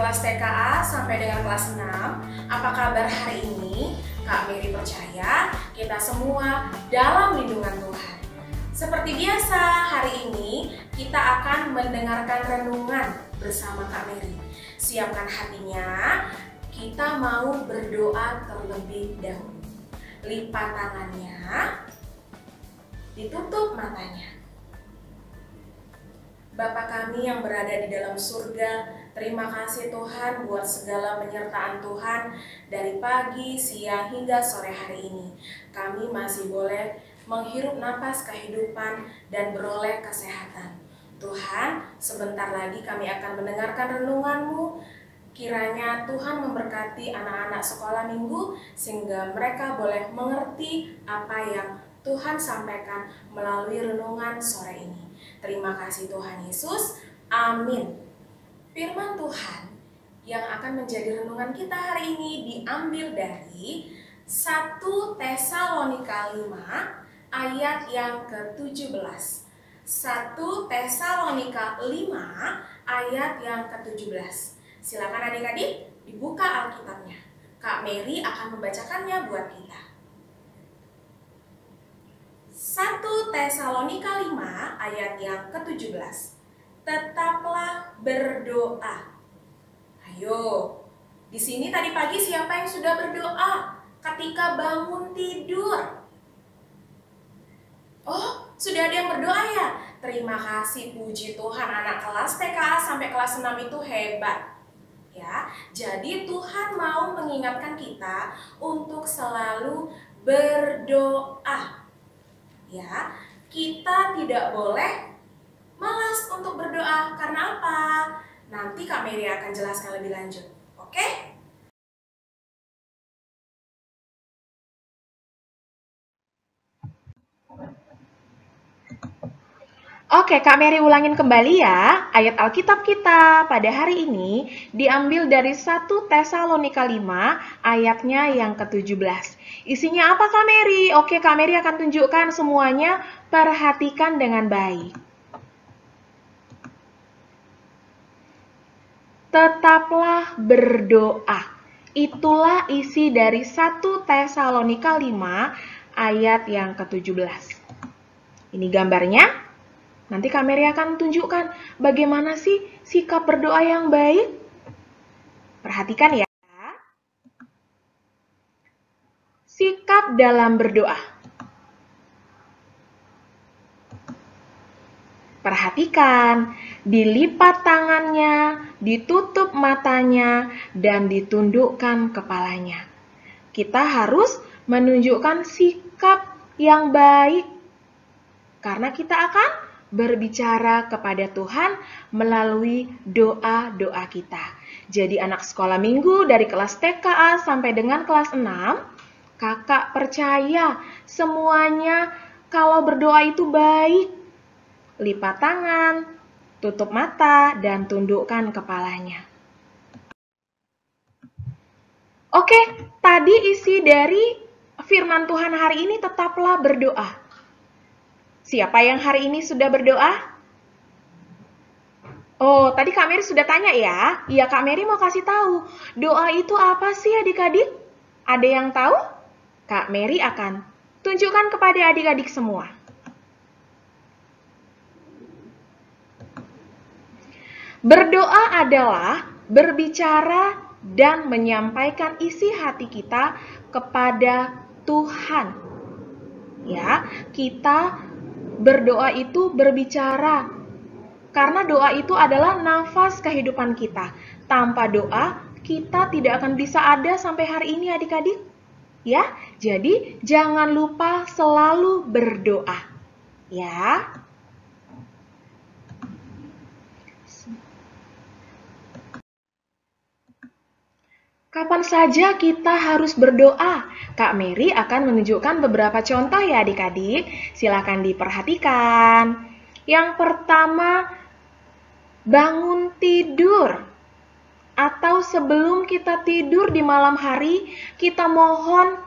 kelas TKA sampai dengan kelas 6. Apa kabar hari ini? Kak Mary percaya kita semua dalam lindungan Tuhan. Seperti biasa, hari ini kita akan mendengarkan renungan bersama Kak Mary. Siapkan hatinya, kita mau berdoa terlebih dahulu. Lipat tangannya, ditutup matanya. Bapa kami yang berada di dalam surga, terima kasih Tuhan buat segala penyertaan Tuhan dari pagi, siang, hingga sore hari ini. Kami masih boleh menghirup napas kehidupan dan beroleh kesehatan. Tuhan, sebentar lagi kami akan mendengarkan renungan-Mu. Kiranya Tuhan memberkati anak-anak sekolah minggu sehingga mereka boleh mengerti apa yang Tuhan sampaikan melalui renungan sore ini. Terima kasih Tuhan Yesus. Amin. Firman Tuhan yang akan menjadi renungan kita hari ini diambil dari 1 Tesalonika 5 ayat yang ke-17. 1 Tesalonika 5 ayat yang ke-17. Silakan adik-adik dibuka Alkitabnya. Kak Mary akan membacakannya buat kita. 1 Tesalonika 5 ayat yang ke-17. Tetaplah berdoa. Ayo, di sini tadi pagi siapa yang sudah berdoa ketika bangun tidur? Oh, sudah ada yang berdoa ya? Terima kasih, puji Tuhan, anak kelas TKA sampai kelas 6 itu hebat. Ya, jadi Tuhan mau mengingatkan kita untuk selalu berdoa. Ya, kita tidak boleh malas untuk berdoa. Karena apa? Nanti Kak Mary akan jelaskan lebih lanjut. Oke? Oke, Kak Mary ulangin kembali ya. Ayat Alkitab kita pada hari ini diambil dari 1 Tesalonika 5 ayatnya yang ke-17. Isinya apa Kak Mary? Oke, Kak Mary akan tunjukkan semuanya. Perhatikan dengan baik. Tetaplah berdoa. Itulah isi dari 1 Tesalonika 5 ayat yang ke-17. Ini gambarnya. Nanti Kak Mary akan tunjukkan bagaimana sih sikap berdoa yang baik. Perhatikan ya. Sikap dalam berdoa. Perhatikan, dilipat tangannya, ditutup matanya, dan ditundukkan kepalanya. Kita harus menunjukkan sikap yang baik. Karena kita akan berbicara kepada Tuhan melalui doa-doa kita. Jadi anak sekolah minggu dari kelas TKA sampai dengan kelas 6, kakak percaya semuanya kalau berdoa itu baik. Lipat tangan, tutup mata, dan tundukkan kepalanya. Oke, tadi isi dari firman Tuhan hari ini tetaplah berdoa. Siapa yang hari ini sudah berdoa? Oh, tadi Kak Mary sudah tanya ya. Iya, Kak Mary mau kasih tahu. Doa itu apa sih adik-adik? Ada yang tahu? Kak Mary akan tunjukkan kepada adik-adik semua. Berdoa adalah berbicara dan menyampaikan isi hati kita kepada Tuhan. Ya, kita berdoa itu berbicara. Karena doa itu adalah nafas kehidupan kita. Tanpa doa, kita tidak akan bisa ada sampai hari ini adik-adik. Ya, jadi jangan lupa selalu berdoa. Ya. Kapan saja kita harus berdoa? Kak Mary akan menunjukkan beberapa contoh ya adik-adik. Silakan diperhatikan. Yang pertama, bangun tidur. Atau sebelum kita tidur di malam hari, kita mohon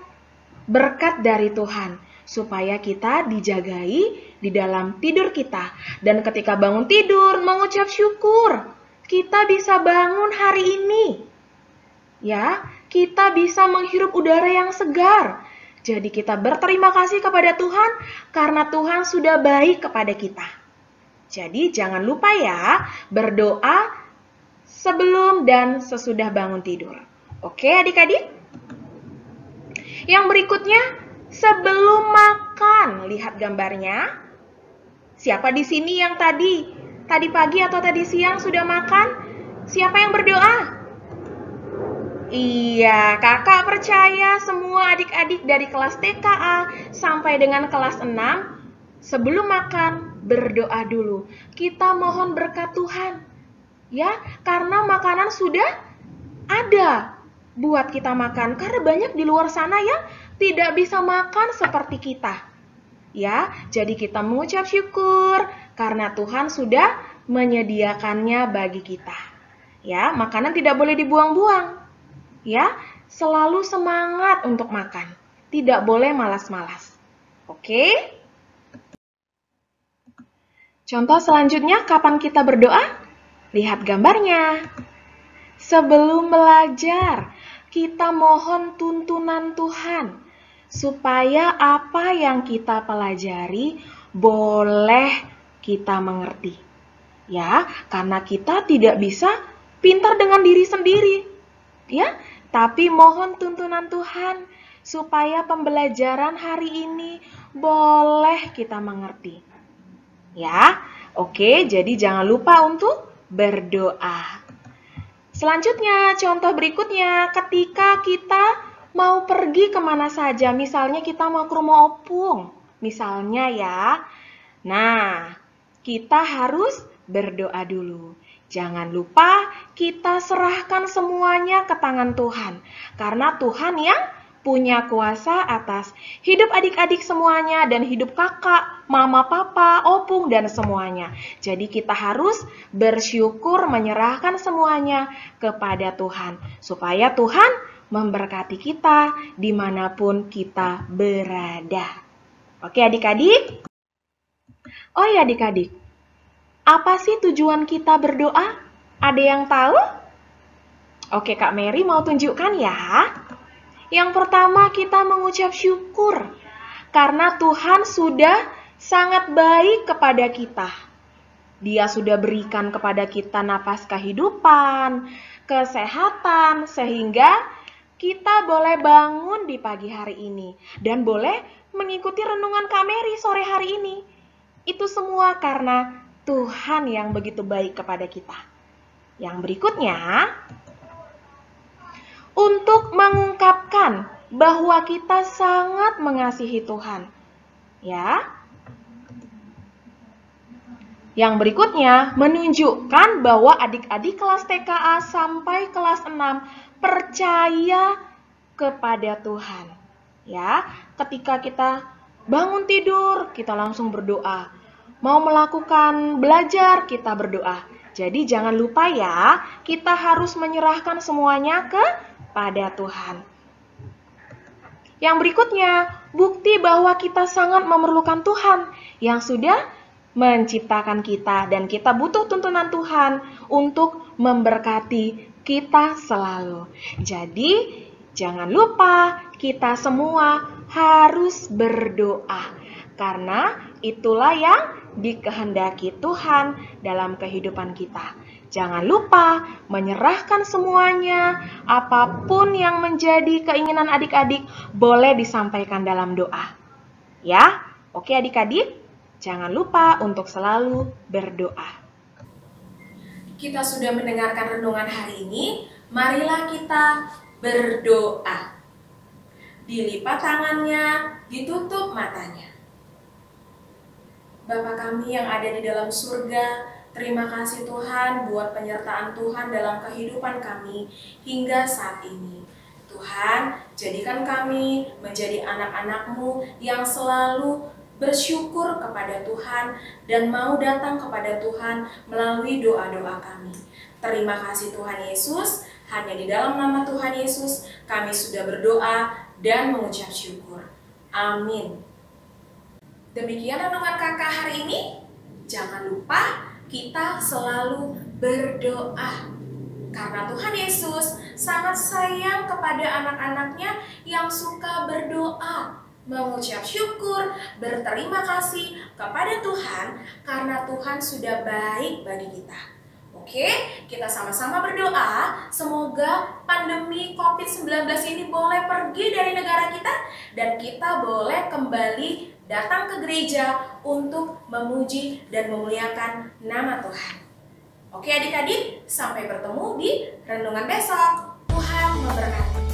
berkat dari Tuhan. Supaya kita dijagai di dalam tidur kita. Dan ketika bangun tidur, mengucap syukur. kita bisa bangun hari ini. Ya, kita bisa menghirup udara yang segar. Jadi kita berterima kasih kepada Tuhan karena Tuhan sudah baik kepada kita. Jadi jangan lupa ya, berdoa sebelum dan sesudah bangun tidur. Oke adik-adik? Yang berikutnya, sebelum makan, lihat gambarnya. Siapa di sini yang tadi pagi atau tadi siang sudah makan? Siapa yang berdoa? Iya, kakak percaya semua adik-adik dari kelas TKA sampai dengan kelas 6 sebelum makan berdoa dulu. Kita mohon berkat Tuhan. Ya, karena makanan sudah ada buat kita makan. Karena banyak di luar sana yang tidak bisa makan seperti kita. Ya, jadi kita mengucap syukur karena Tuhan sudah menyediakannya bagi kita. Ya, makanan tidak boleh dibuang-buang. Ya, selalu semangat untuk makan. Tidak boleh malas-malas. Oke? Contoh selanjutnya, kapan kita berdoa? Lihat gambarnya. Sebelum belajar, kita mohon tuntunan Tuhan supaya apa yang kita pelajari boleh kita mengerti. Ya, karena kita tidak bisa pintar dengan diri sendiri. Ya, tapi mohon tuntunan Tuhan supaya pembelajaran hari ini boleh kita mengerti. Ya, oke, jadi jangan lupa untuk berdoa. Selanjutnya, contoh berikutnya, ketika kita mau pergi kemana saja, misalnya kita mau ke rumah opung, misalnya ya. Nah, kita harus berdoa dulu. Jangan lupa kita serahkan semuanya ke tangan Tuhan. Karena Tuhan yang punya kuasa atas hidup adik-adik semuanya dan hidup kakak, mama, papa, opung, dan semuanya. Jadi kita harus bersyukur menyerahkan semuanya kepada Tuhan. Supaya Tuhan memberkati kita dimanapun kita berada. Oke adik-adik? Oh ya adik-adik. Apa sih tujuan kita berdoa? Ada yang tahu? Oke, Kak Mary mau tunjukkan ya. Yang pertama kita mengucap syukur karena Tuhan sudah sangat baik kepada kita. Dia sudah berikan kepada kita napas kehidupan, kesehatan, sehingga kita boleh bangun di pagi hari ini dan boleh mengikuti renungan Kak Mary sore hari ini. Itu semua karena Tuhan yang begitu baik kepada kita. Yang berikutnya, untuk mengungkapkan bahwa kita sangat mengasihi Tuhan. Ya. Yang berikutnya, menunjukkan bahwa adik-adik kelas TKA sampai kelas 6 percaya kepada Tuhan. Ya, ketika kita bangun tidur, kita langsung berdoa. Mau melakukan belajar, kita berdoa. Jadi jangan lupa ya, kita harus menyerahkan semuanya kepada Tuhan. Yang berikutnya, bukti bahwa kita sangat memerlukan Tuhan yang sudah menciptakan kita dan kita butuh tuntunan Tuhan untuk memberkati kita selalu. Jadi, jangan lupa kita semua harus berdoa karena itulah yang dikehendaki Tuhan dalam kehidupan kita. Jangan lupa menyerahkan semuanya, apapun yang menjadi keinginan adik-adik boleh disampaikan dalam doa. Ya, oke adik-adik, jangan lupa untuk selalu berdoa. Kita sudah mendengarkan renungan hari ini, marilah kita berdoa. Dilipat tangannya, ditutup matanya. Bapa kami yang ada di dalam surga, terima kasih Tuhan buat penyertaan Tuhan dalam kehidupan kami hingga saat ini. Tuhan, jadikan kami menjadi anak-anak-Mu yang selalu bersyukur kepada Tuhan dan mau datang kepada Tuhan melalui doa-doa kami. Terima kasih Tuhan Yesus, hanya di dalam nama Tuhan Yesus kami sudah berdoa dan mengucap syukur. Amin. Demikian renungan kakak hari ini. Jangan lupa kita selalu berdoa. Karena Tuhan Yesus sangat sayang kepada anak-anaknya yang suka berdoa, mengucap syukur, berterima kasih kepada Tuhan karena Tuhan sudah baik bagi kita. Oke, kita sama-sama berdoa semoga pandemi COVID-19 ini boleh pergi dari negara kita dan kita boleh kembali datang ke gereja untuk memuji dan memuliakan nama Tuhan. Oke adik-adik, sampai bertemu di renungan besok. Tuhan memberkati.